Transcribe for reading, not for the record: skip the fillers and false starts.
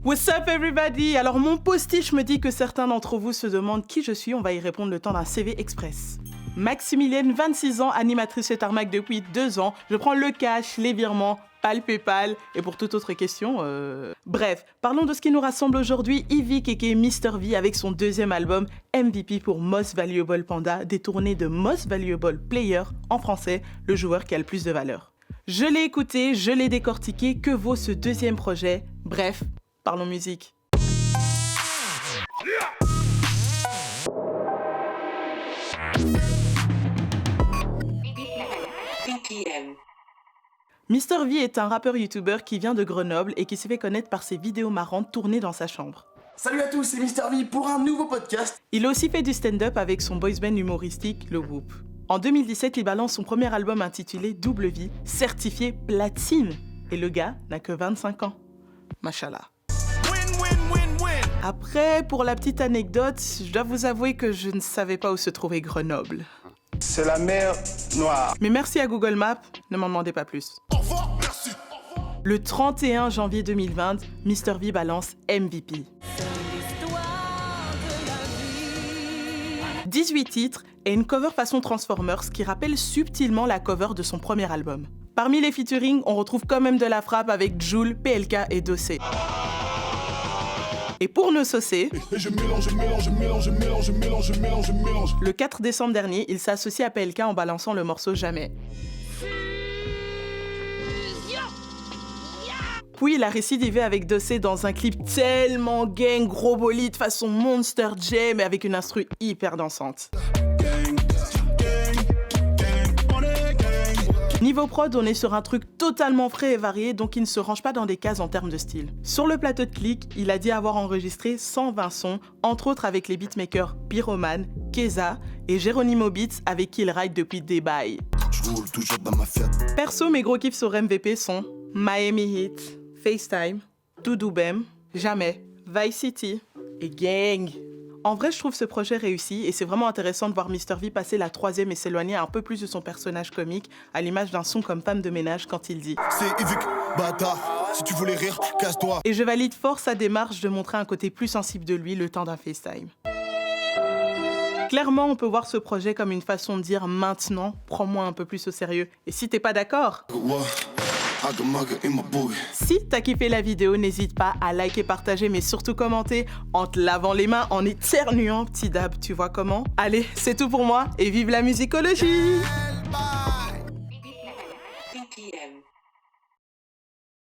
What's up everybody? Alors mon postiche me dit que certains d'entre vous se demandent qui je suis, on va y répondre le temps d'un CV express. Maximilienne, 26 ans, animatrice chez Tarmac depuis 2 ans. Je prends le cash, les virements, pas le PayPal. Et pour toute autre question, Bref, parlons de ce qui nous rassemble aujourd'hui. Ivy Keke Mr V avec son 2e album MVP pour Most Valuable Panda, détourné de Most Valuable Player en français, le joueur qui a le plus de valeur. Je l'ai écouté, je l'ai décortiqué. Que vaut ce 2e projet? Bref, parlons musique. Mr V est un rappeur youtubeur qui vient de Grenoble et qui s'est fait connaître par ses vidéos marrantes tournées dans sa chambre. Salut à tous, c'est Mr V pour un nouveau podcast. Il a aussi fait du stand-up avec son boys band humoristique, le Whoop. En 2017, il balance son premier album intitulé Double Vie, certifié platine. Et le gars n'a que 25 ans. Machallah. Après, pour la petite anecdote, je dois vous avouer que je ne savais pas où se trouvait Grenoble. C'est la mer Noire. Mais merci à Google Maps, ne m'en demandez pas plus. Au revoir, merci. Le 31 janvier 2020, Mr V balance MVP. 18 titres et une cover façon Transformers qui rappelle subtilement la cover de son premier album. Parmi les featuring, on retrouve quand même de la frappe avec Jul, PLK et Dossé. Et pour nous saucer, le 4 décembre dernier, il s'est associé à PLK en balançant le morceau Jamais. Puis il a récidivé avec Dossé dans un clip tellement gang, gros bolide façon Monster Jam mais avec une instru hyper dansante. Niveau prod, on est sur un truc totalement frais et varié, donc il ne se range pas dans des cases en termes de style. Sur le plateau de Click, il a dit avoir enregistré 120 sons, entre autres avec les beatmakers Pyroman, Keza et Geronimo Beats avec qui il ride depuis des bails. Perso, mes gros kiffs sur MVP sont Miami Heat, FaceTime, Doudou Bem, Jamais, Vice City et Gang. En vrai, je trouve ce projet réussi et c'est vraiment intéressant de voir Mr V passer la 3e et s'éloigner un peu plus de son personnage comique, à l'image d'un son comme Femme de ménage quand il dit « C'est Yvick, bâtard, si tu voulais rire, casse-toi ». Et je valide fort sa démarche de montrer un côté plus sensible de lui le temps d'un FaceTime. Clairement, on peut voir ce projet comme une façon de dire « maintenant, prends-moi un peu plus au sérieux ». Et si t'es pas d'accord, si t'as kiffé la vidéo, n'hésite pas à liker, partager, mais surtout commenter en te lavant les mains, en éternuant, petit dab, tu vois comment? Allez, c'est tout pour moi et vive la musicologie!